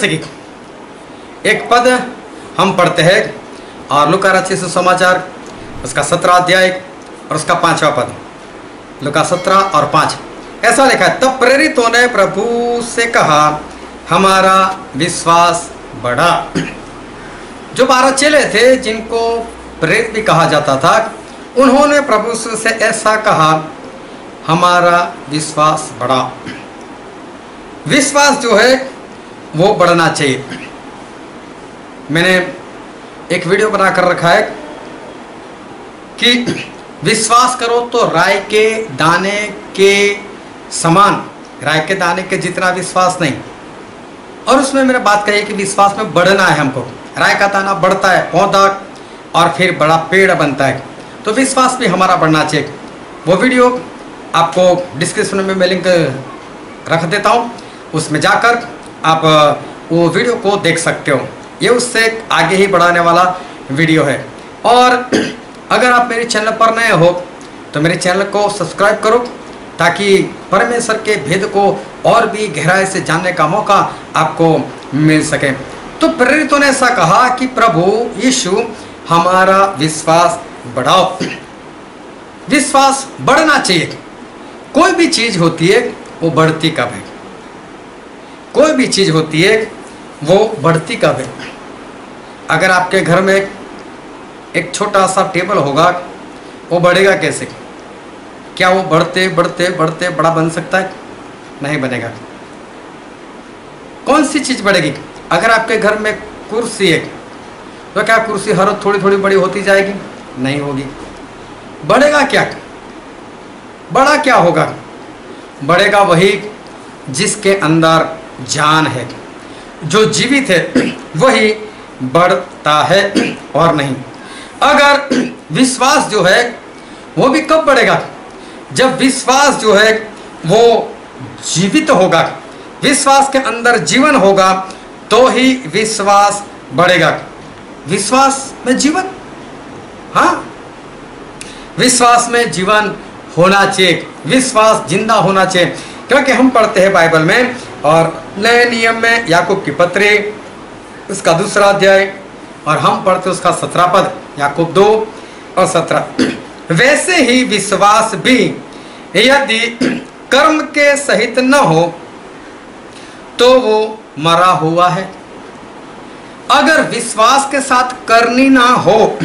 जैसे कि एक पद हम पढ़ते हैं और लूका रचित सुसमाचार उसका 17 अध्याय और उसका 5वां पद, लूका 17 और 5 ऐसा लिखा है, तब प्रेरितों ने प्रभु से कहा हमारा विश्वास बढ़ा। जो 12 चेले थे जिनको प्रेरित भी कहा जाता था, उन्होंने प्रभु से ऐसा कहा हमारा विश्वास बढ़ा। विश्वास जो है वो बढ़ना चाहिए। मैंने एक वीडियो बना कर रखा है कि विश्वास करो तो राई के दाने के समान, राई के दाने के जितना विश्वास नहीं। और उसमें मैंने बात कही कि विश्वास में बढ़ना है हमको। राई का दाना बढ़ता है पौधा और फिर बड़ा पेड़ बनता है, तो विश्वास भी हमारा बढ़ना चाहिए। वो वीडियो आपको डिस्क्रिप्शन में मैं लिंक रख देता हूँ, उसमें जाकर आप वो वीडियो को देख सकते हो। ये उससे आगे ही बढ़ाने वाला वीडियो है। और अगर आप मेरे चैनल पर नए हो तो मेरे चैनल को सब्सक्राइब करो ताकि परमेश्वर के भेद को और भी गहराई से जानने का मौका आपको मिल सके। तो प्रेरितों ने ऐसा कहा कि प्रभु यीशु हमारा विश्वास बढ़ाओ। विश्वास बढ़ना चाहिए। कोई भी चीज होती है वो बढ़ती कब है? कोई भी चीज होती है वो बढ़ती कब है? अगर आपके घर में एक छोटा सा टेबल होगा, वो बढ़ेगा कैसे? क्या वो बढ़ते बढ़ते बढ़ते बड़ा बन सकता है? नहीं बनेगा। कौन सी चीज बढ़ेगी? अगर आपके घर में कुर्सी है तो क्या कुर्सी हर रोज थोड़ी थोड़ी बड़ी होती जाएगी? नहीं होगी। बढ़ेगा क्या? बड़ा क्या होगा? बढ़ेगा वही जिसके अंदर जान है, जो जीवित है वही बढ़ता है और नहीं। अगर विश्वास जो है वो भी कब बढ़ेगा? जब विश्वास जो है वो जीवित होगा, विश्वास के अंदर जीवन होगा तो ही विश्वास बढ़ेगा। विश्वास में जीवन, हाँ, विश्वास में जीवन होना चाहिए। विश्वास जिंदा होना चाहिए। क्योंकि हम पढ़ते हैं बाइबल में और नए नियम में याकूब की पत्री उसका 2 अध्याय और हम पढ़ते उसका 17 पद, याकूब 2 और 17। वैसे ही विश्वास भी यदि कर्म के सहित न हो तो वो मरा हुआ है। अगर विश्वास के साथ करनी ना हो,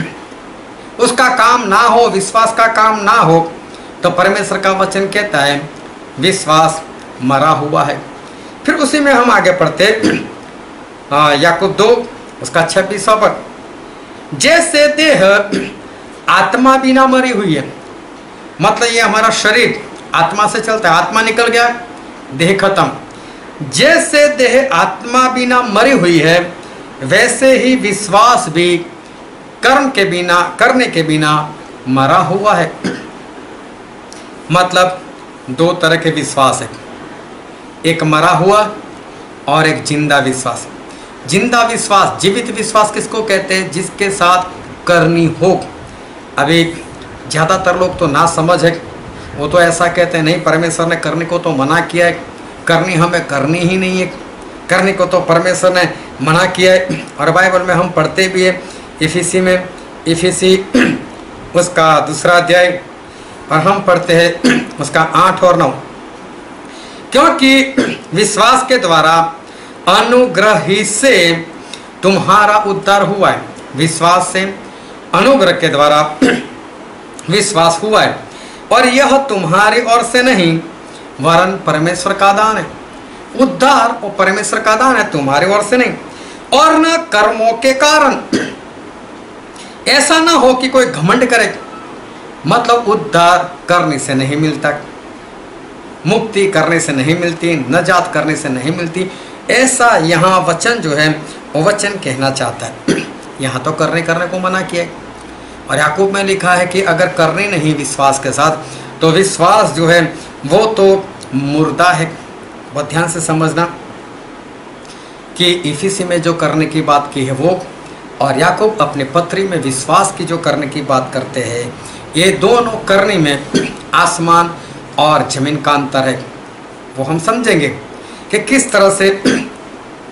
उसका काम ना हो, विश्वास का काम ना हो, तो परमेश्वर का वचन कहता है विश्वास मरा हुआ है। फिर उसी में हम आगे पढ़ते याकूब 2 उसका 26वां पद, जैसे देह आत्मा बिना मरी हुई है, मतलब ये हमारा शरीर आत्मा से चलता है, आत्मा निकल गया, देह खत्म। जैसे देह आत्मा बिना मरी हुई है, वैसे ही विश्वास भी कर्म के बिना, करने के बिना मरा हुआ है। मतलब 2 तरह के विश्वास है, एक मरा हुआ और एक जिंदा विश्वास। जिंदा विश्वास, जीवित विश्वास किसको कहते हैं? जिसके साथ करनी हो। अभी ज़्यादातर लोग तो ना समझ है, वो तो ऐसा कहते हैं नहीं परमेश्वर ने करने को तो मना किया है, करनी हमें करनी ही नहीं है, करने को तो परमेश्वर ने मना किया है। और बाइबल में हम पढ़ते भी है इफिसी में, इफिसी उसका 2 अध्याय और हम पढ़ते हैं उसका 8 और 9, क्योंकि विश्वास के द्वारा अनुग्रह ही से तुम्हारा उद्धार हुआ है। विश्वास से, अनुग्रह के द्वारा विश्वास हुआ है, और यह तुम्हारी ओर से नहीं वरन परमेश्वर का दान है। उद्धार और परमेश्वर का दान है, तुम्हारी ओर से नहीं, और न कर्मों के कारण। ऐसा ना हो कि कोई घमंड करे, मतलब उद्धार करने से नहीं मिलता, मुक्ति करने से नहीं मिलती, नजात करने से नहीं मिलती, ऐसा यहाँ वचन जो है वो वचन कहना चाहता है। यहाँ तो करने को मना किया है। और याकूब में लिखा है कि अगर करनी नहीं विश्वास के साथ, तो विश्वास जो है वो तो मुर्दा है। बहुत ध्यान से समझना कि इफिसी में जो करने की बात की है वो, और याकूब अपने पत्री में विश्वास की जो करने की बात करते हैं, ये दोनों करने में आसमान और जमीन का अंतर है। वो हम समझेंगे कि किस तरह से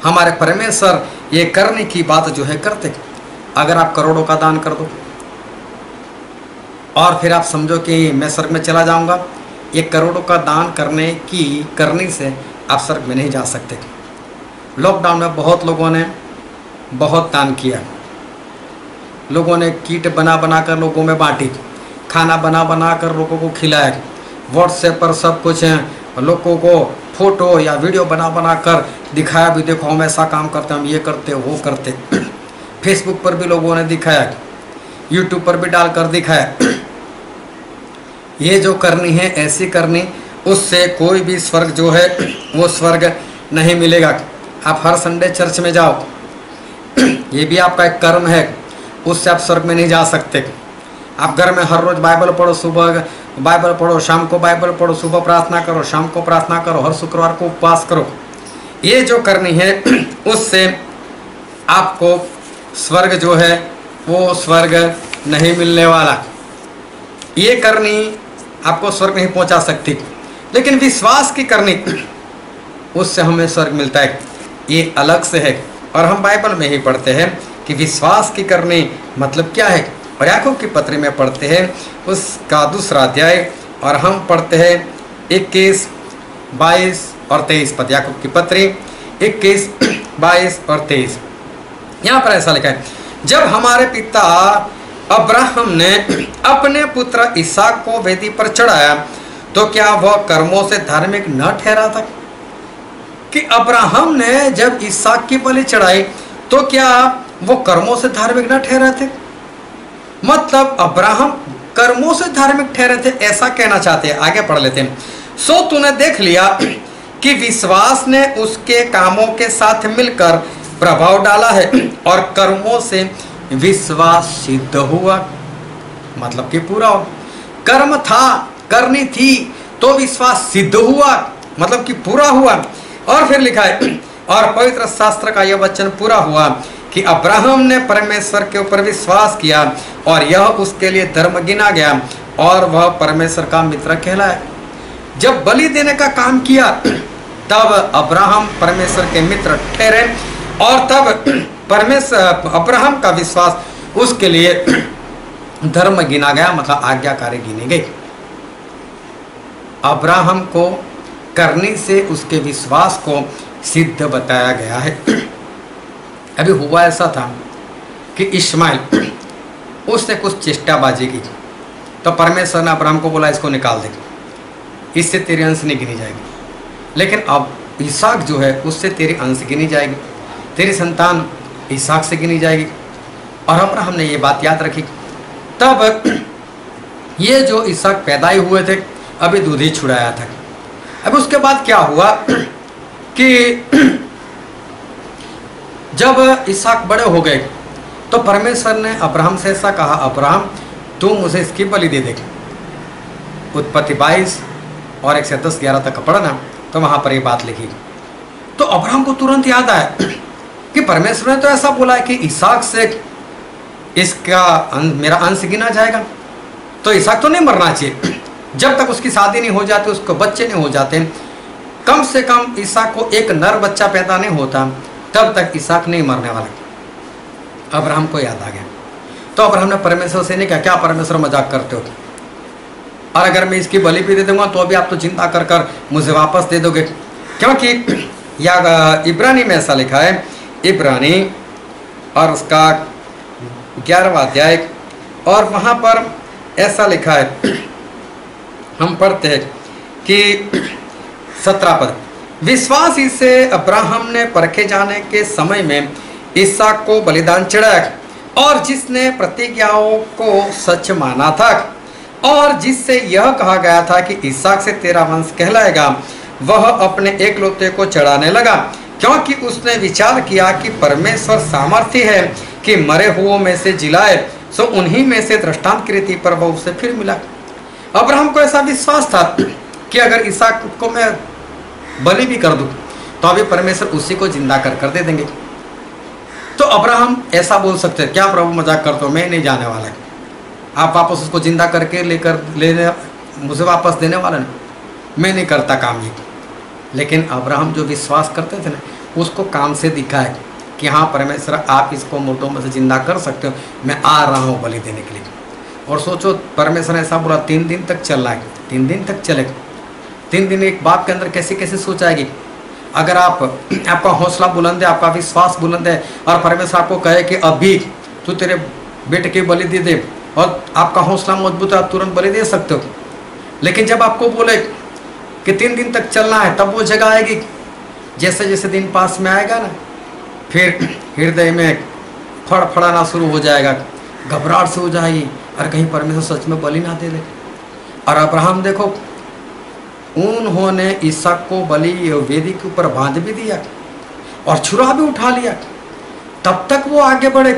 हमारे परमेश्वर ये करने की बात जो है करते। अगर आप करोड़ों का दान कर दो और फिर आप समझो कि मैं स्वर्ग में चला जाऊंगा, ये करोड़ों का दान करने से आप स्वर्ग में नहीं जा सकते। लॉकडाउन में बहुत लोगों ने बहुत दान किया। लोगों ने किट बना बना कर लोगों में बांटी, खाना बना बना कर लोगों को खिलाया, व्हाट्सएप पर सब कुछ लोगों को फोटो या वीडियो बना बना कर दिखाया भी, देखो हम ऐसा काम करते, हम ये करते वो करते। फेसबुक पर भी लोगों ने दिखाया, यूट्यूब पर भी डालकर दिखाया। ये जो करनी है ऐसी करनी, उससे कोई भी स्वर्ग जो है वो स्वर्ग नहीं मिलेगा। आप हर संडे चर्च में जाओ, ये भी आपका एक कर्म है, उससे आप स्वर्ग में नहीं जा सकते। आप घर में हर रोज़ बाइबल पढ़ो, सुबह बाइबल पढ़ो, शाम को बाइबल पढ़ो, सुबह प्रार्थना करो, शाम को प्रार्थना करो, हर शुक्रवार को उपवास करो, ये जो करनी है उससे आपको स्वर्ग जो है वो स्वर्ग नहीं मिलने वाला। ये करनी आपको स्वर्ग नहीं पहुंचा सकती, लेकिन विश्वास की करनी, उससे हमें स्वर्ग मिलता है, ये अलग से है। और हम बाइबल में ही पढ़ते हैं कि विश्वास की करनी मतलब क्या है। और याकूब की पत्री में पढ़ते हैं उसका 2 अध्याय, और हम पढ़ते हैं 21, 22 और 23 पद। याकूब की पत्री 21, 22 और 23। यहाँ पर ऐसा लिखा है, जब हमारे पिता अब्राहम ने अपने पुत्र इसहाक को वेदी पर चढ़ाया तो क्या वह कर्मों से धार्मिक न ठहरा था? कि अब्राहम ने जब इसहाक की बलि चढ़ाई तो क्या वो कर्मों से धार्मिक न ठहरे थे? मतलब अब्राहम कर्मों से धार्मिक ठहरे थे, ऐसा कहना चाहते हैं। आगे पढ़ लेते हैं। सो तूने देख लिया कि विश्वास ने उसके कामों के साथ मिलकर प्रभाव डाला है और कर्मों से विश्वास सिद्ध हुआ, मतलब कि पूरा हो। कर्म था, करनी थी, तो विश्वास सिद्ध हुआ, मतलब कि पूरा हुआ। और फिर लिखा है, और पवित्र शास्त्र का यह वचन पूरा हुआ कि अब्राहम ने परमेश्वर के ऊपर विश्वास किया और यह उसके लिए धर्म गिना गया और वह परमेश्वर का मित्र कहलाया। जब बलि देने का काम किया तब अब्राहम परमेश्वर के मित्र ठहरे और तब परमेश्वर अब्राहम का विश्वास उसके लिए धर्म गिना गया, मतलब आज्ञाकारी गिनी गई। अब्राहम को करने से उसके विश्वास को सिद्ध बताया गया है। अभी हुआ ऐसा था कि इस्माइल उसने कुछ चेष्टाबाजी की तो परमेश्वर ने अब्राहम को बोला इसको निकाल दे, इससे तेरी अंश नहीं गिनी जाएगी। लेकिन अब इसहाक जो है उससे तेरी अंश गिनी जाएगी, तेरी संतान इसहाक से गिनी जाएगी। और अब्राहम ने ये बात याद रखी। तब ये जो इसहाक पैदा हुए थे अभी दूध ही छुड़ाया था। अब उसके बाद क्या हुआ कि जब इसहाक बड़े हो गए तो परमेश्वर ने अब्राहम से ऐसा कहा, अब्राहम तू मुझे इसकी बलि दे दे। उत्पत्ति 22 और 1 से 10-11 तक पढ़ना तो वहाँ पर ये बात लिखी। तो अब्राहम को तुरंत याद आया कि परमेश्वर ने तो ऐसा बोला है कि इसहाक से इसका मेरा अंश गिना जाएगा, तो इसहाक तो नहीं मरना चाहिए। जब तक उसकी शादी नहीं हो जाती, उसको बच्चे नहीं हो जाते, कम से कम इसहाक को एक नर बच्चा पैदा नहीं होता, तब तक इसहाक नहीं मरने वाला। अब्राहम को याद आ गया। तो अब्राहम ने परमेश्वर से नहीं कहा, क्या परमेश्वर मजाक करते हो, और अगर मैं इसकी बलि भी दे दूंगा तो अभी आप तो चिंता कर कर मुझे वापस दे दोगे। क्योंकि या इब्रानी में ऐसा लिखा है, इब्रानी और उसका 11वां अध्याय, और वहाँ पर ऐसा लिखा है, हम पढ़ते हैं कि 17 पद, विश्वास ही से अब्राहम ने परखे जाने के समय में इसहाक को बलिदान चढ़ाया, और जिसने प्रतिज्ञाओं को सच माना था और जिससे यह कहा गया था कि इसहाक से तेरा वंश कहलाएगा, वह अपने एकलौते को चढ़ाने लगा, क्योंकि उसने विचार किया कि परमेश्वर सामर्थ्य है कि मरे हुओं में से जिलाए। सो उन्हीं में से दृष्टांत की रीति पर वह उसे फिर मिला। अब्राहम को ऐसा विश्वास था कि अगर इसहाक को मैं बलि भी कर दूं तो अभी परमेश्वर उसी को जिंदा कर कर दे देंगे। तो अब्राहम ऐसा बोल सकते हैं, क्या प्रभु मजाक करते हो, मैं नहीं जाने वाला है, आप वापस उसको जिंदा करके लेने मुझे वापस देने वाला नहीं, मैं नहीं करता काम ये। लेकिन अब्राहम जो विश्वास करते थे ना, उसको काम से दिखाए कि हाँ परमेश्वर आप इसको मुर्दों में से जिंदा कर सकते हो, मैं आ रहा हूँ बलि देने के लिए। और सोचो परमेश्वर ने ऐसा बोला 3 दिन तक चलना है, 3 दिन तक चलेगा। 3 दिन एक बाप के अंदर कैसे कैसे सोच आएगी। अगर आपका हौसला बुलंद है, आपका विश्वास बुलंद है और परमेश्वर आपको कहे कि अभी तू तेरे बेटे की बलि दे दे और आपका हौसला मजबूत है, आप तुरंत बलि दे सकते हो। लेकिन जब आपको बोले कि 3 दिन तक चलना है, तब वो जगह आएगी। जैसे जैसे दिन पास में आएगा ना, फिर हृदय में फड़फड़ाना शुरू हो जाएगा, घबराहट से हो जाएगी, और कहीं परमेश्वर सच में बलि ना दे दे। और अब्राहम देखो, उन्होंने इसहाक को बलि वेदी के ऊपर बांध भी दिया और छुरा भी उठा लिया, तब तक वो आगे बढ़े।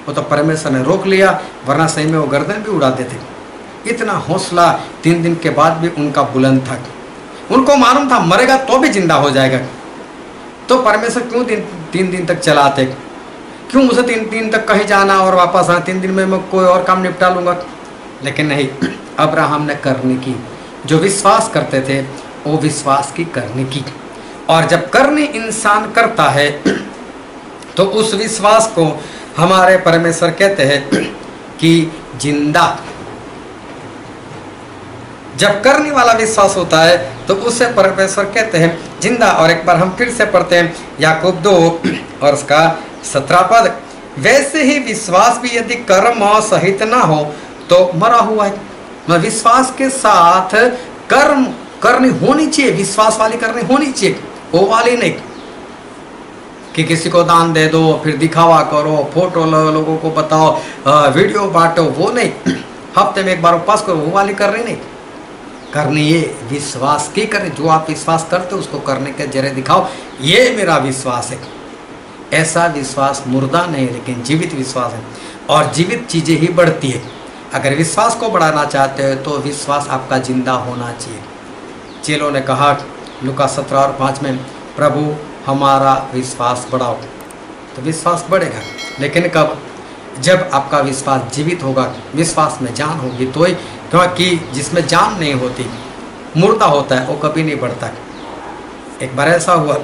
वो तो परमेश्वर ने रोक लिया, वरना सही में वो गर्दन भी उड़ा देते। इतना हौसला 3 दिन के बाद भी उनका बुलंद था। उनको मालूम था मरेगा तो भी जिंदा हो जाएगा। तो परमेश्वर क्यों 3 दिन तक चलाते? क्यों मुझे 3 दिन तक कहीं जाना और वापस आना, 3 दिन में मैं कोई और काम निपटा लूँगा। लेकिन नहीं, अब्राहम ने करनी की। जो विश्वास करते थे वो विश्वास की करनी की। और जब करनी इंसान करता है तो उस विश्वास को हमारे परमेश्वर कहते हैं कि जिंदा। जब करने वाला विश्वास होता है तो उसे परमेश्वर कहते हैं जिंदा। और एक बार हम फिर से पढ़ते हैं याकूब 2 और उसका 17 पद। वैसे ही विश्वास भी यदि कर्म सहित ना हो तो मरा हुआ है। विश्वास के साथ कर्म करनी होनी चाहिए, विश्वास वाली करनी होनी चाहिए, वो वाली नहीं कि किसी को दान दे दो फिर दिखावा करो, फोटो लोगों को बताओ, वीडियो बांटो, वो नहीं। हफ्ते में एक बार उपवास करो, वो वाली करनी नहीं। करनी ये विश्वास की करनी, जो आप विश्वास करते हो उसको करने के जरिए दिखाओ, ये मेरा विश्वास है। ऐसा विश्वास मुर्दा नहीं लेकिन जीवित विश्वास है, और जीवित चीज़ें ही बढ़ती है। अगर विश्वास को बढ़ाना चाहते हो तो विश्वास आपका जिंदा होना चाहिए। चेलों ने कहा लूका 17 और 5 में, प्रभु हमारा विश्वास बढ़ाओ, तो विश्वास बढ़ेगा। लेकिन कब? जब आपका विश्वास जीवित होगा, विश्वास में जान होगी तो ही। क्योंकि जिसमें जान नहीं होती, मुर्दा होता है, वो कभी नहीं बढ़ता। एक बार ऐसा हुआ,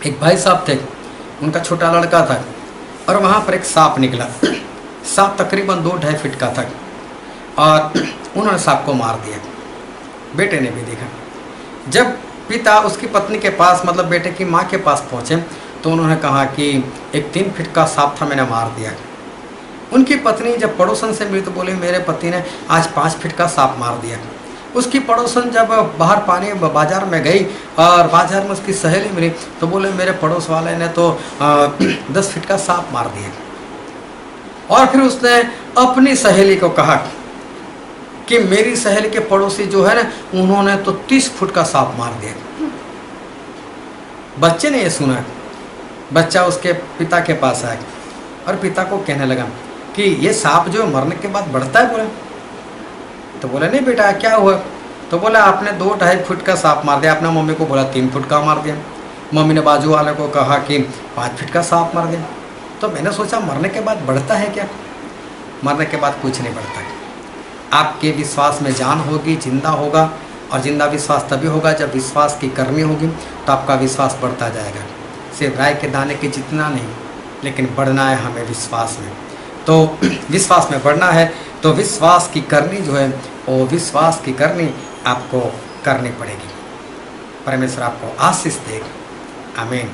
एक भाई साहब थे, उनका छोटा लड़का था और वहाँ पर एक सांप निकला। सांप तकरीबन 2-2.5 फीट का था और उन्होंने सांप को मार दिया। बेटे ने भी देखा। जब पिता उसकी पत्नी के पास, मतलब बेटे की माँ के पास पहुँचे तो उन्होंने कहा कि एक 3 फीट का सांप था, मैंने मार दिया। उनकी पत्नी जब पड़ोसन से मिली तो बोले मेरे पति ने आज 5 फीट का सांप मार दिया। उसकी पड़ोसन जब बाहर पानी बाजार में गई और बाजार में उसकी सहेली मिली तो बोले मेरे पड़ोस वाले ने तो 10 फीट का सांप मार दिया। और फिर उसने अपनी सहेली को कहा कि मेरी सहेली के पड़ोसी जो है ना, उन्होंने तो 30 फुट का सांप मार दिया। बच्चे ने ये सुना, बच्चा उसके पिता के पास आया और पिता को कहने लगा कि ये सांप जो मरने के बाद बढ़ता है। बोले तो बोला नहीं बेटा क्या हुआ? तो बोला आपने 2-2.5 फुट का सांप मार दिया। आपने मम्मी को बोला 3 फुट का मार दिया। मम्मी ने बाजू वाले को कहा कि 5 फीट का सांप मार दिया। तो मैंने सोचा मरने के बाद बढ़ता है क्या? मरने के बाद कुछ नहीं बढ़ता। आपके विश्वास में जान होगी, जिंदा होगा। और जिंदा विश्वास तभी होगा जब विश्वास की करनी होगी, तो आपका विश्वास बढ़ता जाएगा। सिर्फ राय के दाने के जितना नहीं, लेकिन बढ़ना है हमें विश्वास में। तो विश्वास में बढ़ना है तो विश्वास की करनी जो है, वो विश्वास की करनी आपको करनी पड़ेगी। परमेश्वर आपको आशीष देगा। आमीन।